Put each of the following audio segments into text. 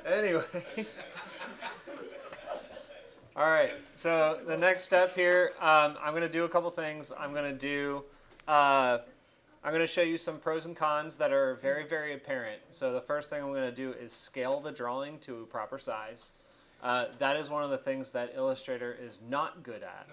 Anyway. All right, so the next step here, I'm going to do a couple things. I'm going to show you some pros and cons that are very, very apparent. So the first thing I'm going to do is scale the drawing to a proper size. That is one of the things that Illustrator is not good at.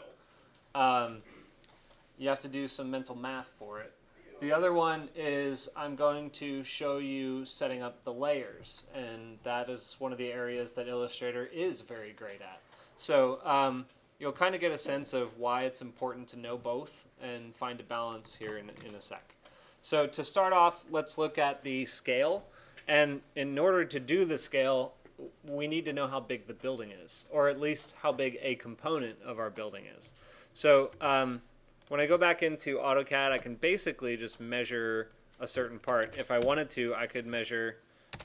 You have to do some mental math for it. The other one is I'm going to show you setting up the layers, and that is one of the areas that Illustrator is very great at. So you'll kind of get a sense of why it's important to know both and find a balance here in a sec. So to start off, let's look at the scale. And in order to do the scale, we need to know how big the building is, or at least how big a component of our building is. So when I go back into AutoCAD, I can basically just measure a certain part. If I wanted to, I could measure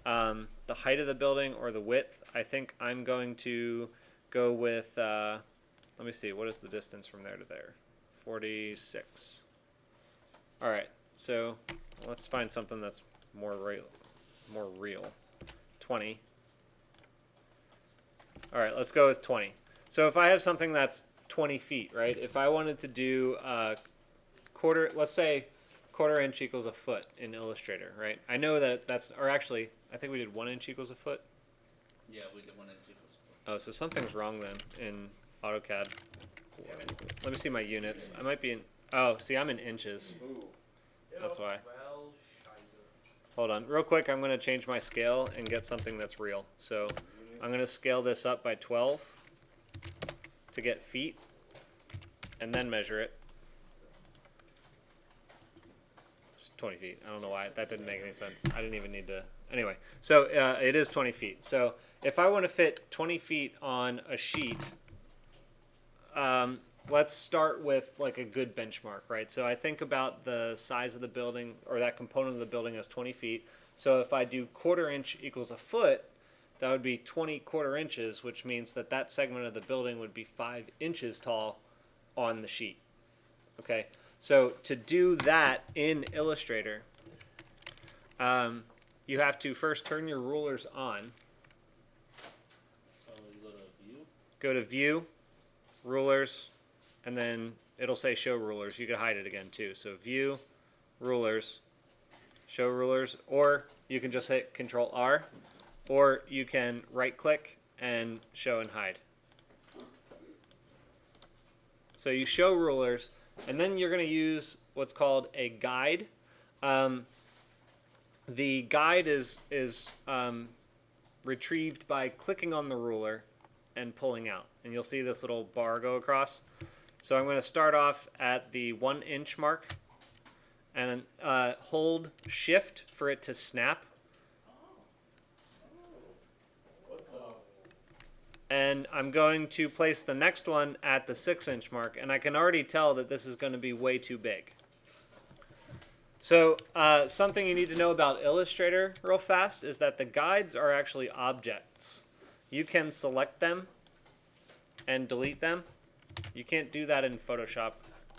the height of the building or the width. I think I'm going to go with, let me see, what is the distance from there to there? 46. All right, so let's find something that's more real. 20. All right, let's go with 20. So if I have something that's 20 feet, right? If I wanted to do a quarter, let's say quarter inch equals a foot in Illustrator, right? I know that that's, or actually, I think we did 1 inch equals a foot. Yeah, we did 1 inch equals a foot. Oh, so something's wrong then in AutoCAD. Let me see my units. I might be in, oh, see, I'm in inches. That's why. Hold on, real quick, I'm going to change my scale and get something that's real. So I'm going to scale this up by 12 to get feet, and then measure it. It's 20 feet. I don't know why. That didn't make any sense. I didn't even need to. Anyway, so it is 20 feet. So if I want to fit 20 feet on a sheet, let's start with like a good benchmark, right? So I think about the size of the building, or that component of the building, as 20 feet. So if I do quarter inch equals a foot, that would be 20 quarter inches, which means that that segment of the building would be 5 inches tall on the sheet. Okay, so to do that in Illustrator, you have to first turn your rulers on. So you go to View. Go to View, Rulers, and then it'll say Show Rulers. You can hide it again too. So View, Rulers, Show Rulers, or you can just hit Control R, or you can right click and show and hide. So you show rulers, and then you're going to use what's called a guide. The guide is retrieved by clicking on the ruler and pulling out. And you'll see this little bar go across. So I'm going to start off at the 1 inch mark and hold Shift for it to snap. And I'm going to place the next one at the 6 inch mark, and I can already tell that this is going to be way too big. So something you need to know about Illustrator real fast is that the guides are actually objects. You can select them and delete them. You can't do that in Photoshop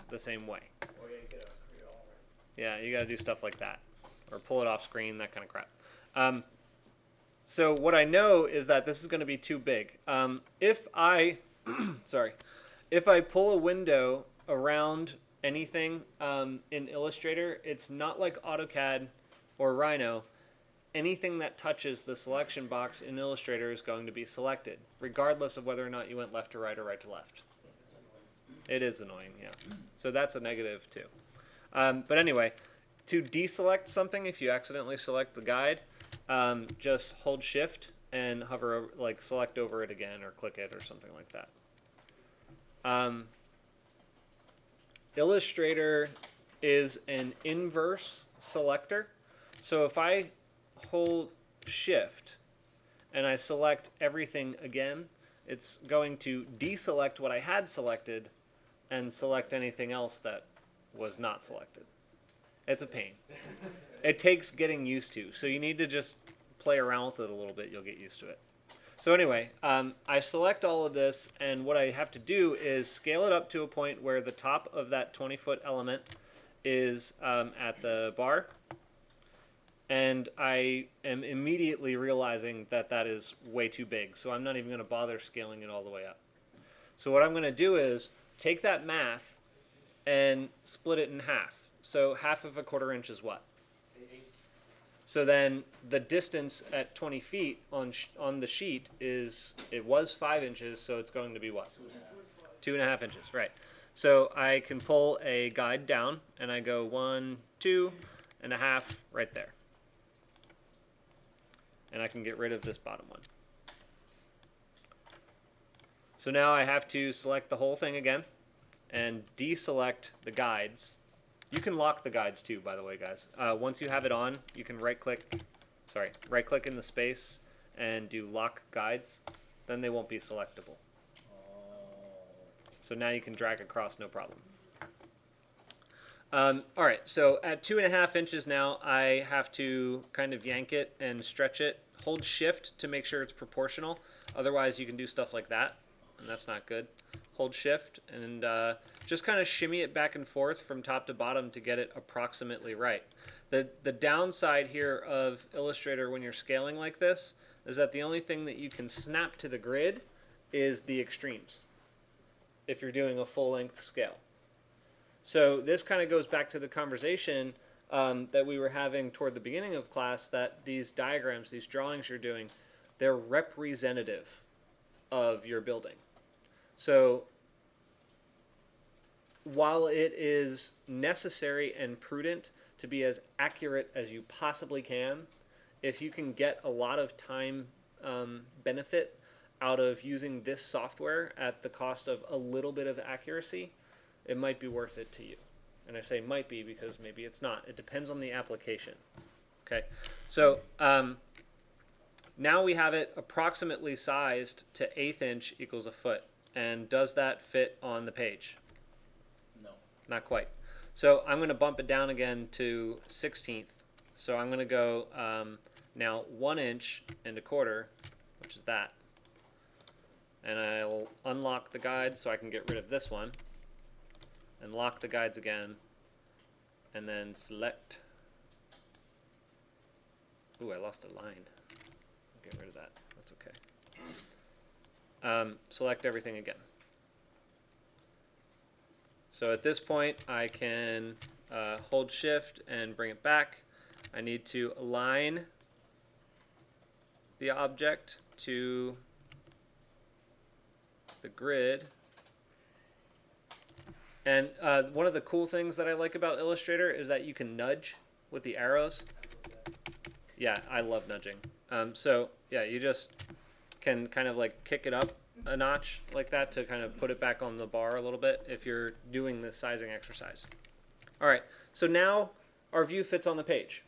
the same way. Yeah, you got to do stuff like that, or pull it off screen, that kind of crap. So what I know is that this is going to be too big. If I, if I pull a window around anything in Illustrator, it's not like AutoCAD or Rhino. Anything that touches the selection box in Illustrator is going to be selected, regardless of whether or not you went left to right or right to left. It is annoying, yeah. So that's a negative too. But anyway, to deselect something, if you accidentally select the guide, just hold Shift and hover over, like select over it again, or click it or something like that. Illustrator is an inverse selector. So if I hold Shift and I select everything again, it's going to deselect what I had selected and select anything else that was not selected. It's a pain. It takes getting used to, so you need to just play around with it a little bit. You'll get used to it. So anyway, I select all of this, and what I have to do is scale it up to a point where the top of that 20-foot element is at the bar. and I am immediately realizing that that is way too big, so I'm not even going to bother scaling it all the way up. So what I'm going to do is take that math and split it in half. So half of a quarter inch is what? So then the distance at 20 feet on the sheet is, it was 5 inches, so it's going to be what? 2.5 inches, right. So I can pull a guide down, and I go 1, 2.5 right there. And I can get rid of this bottom one. So now I have to select the whole thing again and deselect the guides. You can lock the guides too, by the way, guys. Once you have it on, you can right-click in the space and do lock guides. Then they won't be selectable. So now you can drag across, no problem. All right, so at 2.5 inches now, I have to kind of yank it and stretch it. Hold shift to make sure it's proportional. Otherwise, you can do stuff like that, and that's not good. Hold shift and just kind of shimmy it back and forth from top to bottom to get it approximately right. The downside here of Illustrator when you're scaling like this is that the only thing that you can snap to the grid is the extremes if you're doing a full-length scale. So this kind of goes back to the conversation that we were having toward the beginning of class, that these diagrams, these drawings you're doing, they're representative of your building. So while it is necessary and prudent to be as accurate as you possibly can, if you can get a lot of time benefit out of using this software at the cost of a little bit of accuracy, it might be worth it to you. And I say might be because maybe it's not. It depends on the application. Okay, so now we have it approximately sized to 1/8 inch equals a foot. And does that fit on the page? No. Not quite. So I'm going to bump it down again to 1/16. So I'm going to go now 1 inch and a quarter, which is that. And I'll unlock the guide so I can get rid of this one. And lock the guides again. And then select. Ooh, I lost a line. I'll get rid of that. That's okay. Select everything again. So at this point, I can hold shift and bring it back. I need to align the object to the grid. And one of the cool things that I like about Illustrator is that you can nudge with the arrows. Yeah, I love nudging. So yeah, you just can kind of like kick it up a notch like that to kind of put it back on the bar a little bit if you're doing this sizing exercise. All right, so now our view fits on the page.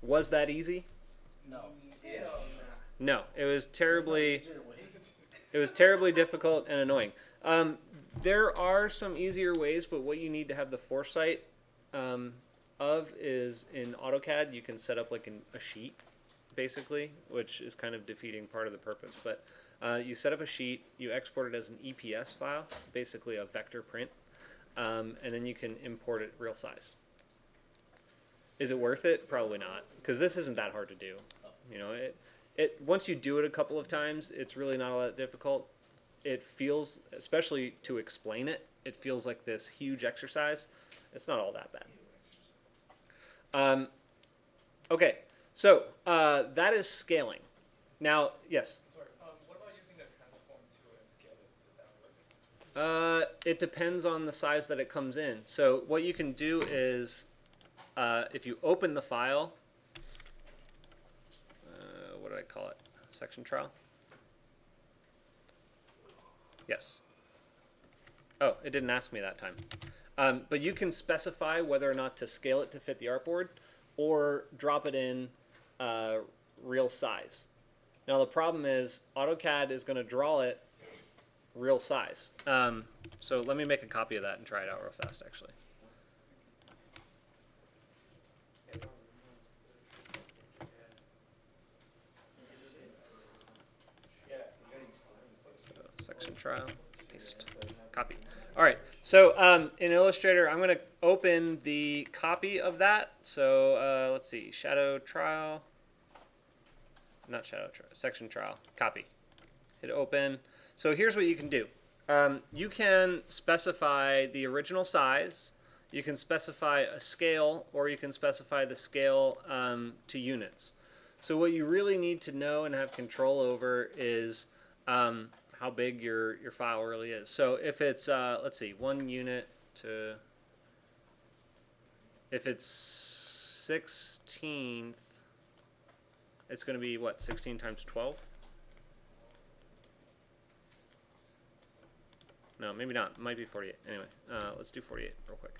Was that easy? No. No, it was terribly difficult and annoying. There are some easier ways, but what you need to have the foresight of is in AutoCAD, you can set up like a sheet, basically, which is kind of defeating part of the purpose. But you set up a sheet, you export it as an EPS file, basically a vector print, and then you can import it real size. Is it worth it? Probably not, because this isn't that hard to do. You know, once you do it a couple of times, it's really not all that difficult. It feels, especially to explain it, it feels like this huge exercise. It's not all that bad. Okay, so that is scaling. Now, yes? Sorry, what about using the transform tool and scale it? Does that work? It depends on the size that it comes in. So what you can do is, if you open the file, what do I call it? Section trial? Yes. Oh, it didn't ask me that time. But you can specify whether or not to scale it to fit the artboard or drop it in real size. Now the problem is AutoCAD is going to draw it real size. So let me make a copy of that and try it out real fast, actually. So, section trial, paste, copy. All right. So in Illustrator, I'm going to open the copy of that. So let's see, shadow trial, not shadow trial, section trial, copy. Hit open. So here's what you can do. You can specify the original size, you can specify a scale, or you can specify the scale to units. So what you really need to know and have control over is how big your file really is. So if it's, let's see, 1 unit to, if it's 16th, it's going to be, what, 16 times 12? No, maybe not. It might be 48. Anyway, let's do 48 real quick.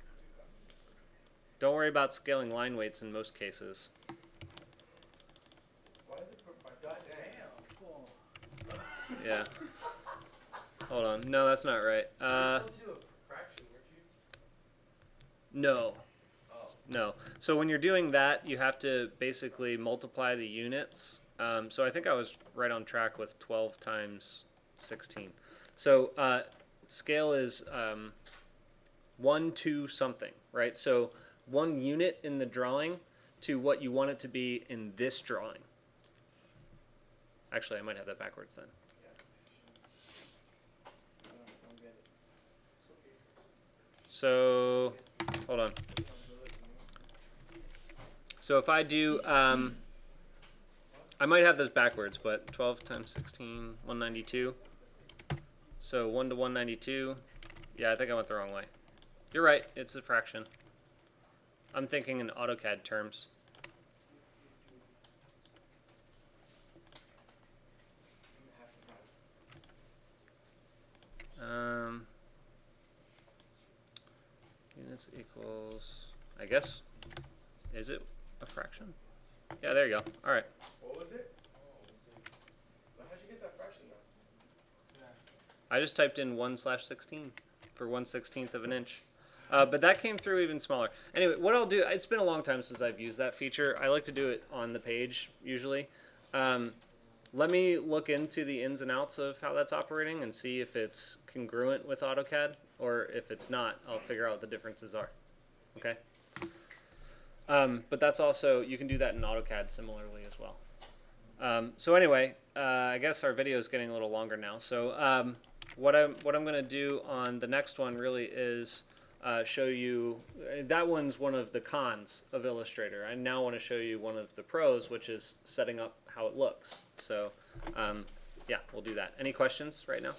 Don't worry about scaling line weights in most cases. Why is it goddamn? Yeah. Hold on. No, that's not right. You're supposed to do a fraction, weren't you? No. Oh. No. So when you're doing that, you have to basically multiply the units. So I think I was right on track with 12 times 16. So scale is 1 to something, right? So 1 unit in the drawing to what you want it to be in this drawing. Actually, I might have that backwards then. So, hold on. So if I do, I might have this backwards, but 12 times 16, 192. So 1 to 192. Yeah, I think I went the wrong way. You're right, it's a fraction. I'm thinking in AutoCAD terms. Units equals, I guess, is it a fraction? Yeah, there you go. All right. What was it? Oh, let's see. But how'd you get that fraction though? I just typed in 1/16 for 1/16 of an inch. But that came through even smaller. Anyway, what I'll do, it's been a long time since I've used that feature. I like to do it on the page, usually. Let me look into the ins and outs of how that's operating and see if it's congruent with AutoCAD, or if it's not, I'll figure out what the differences are. Okay? But that's also, you can do that in AutoCAD similarly as well. So anyway, I guess our video is getting a little longer now. So what I'm going to do on the next one really is show you, that one's one of the cons of Illustrator. I now want to show you one of the pros, which is setting up how it looks. So yeah, we'll do that. Any questions right now?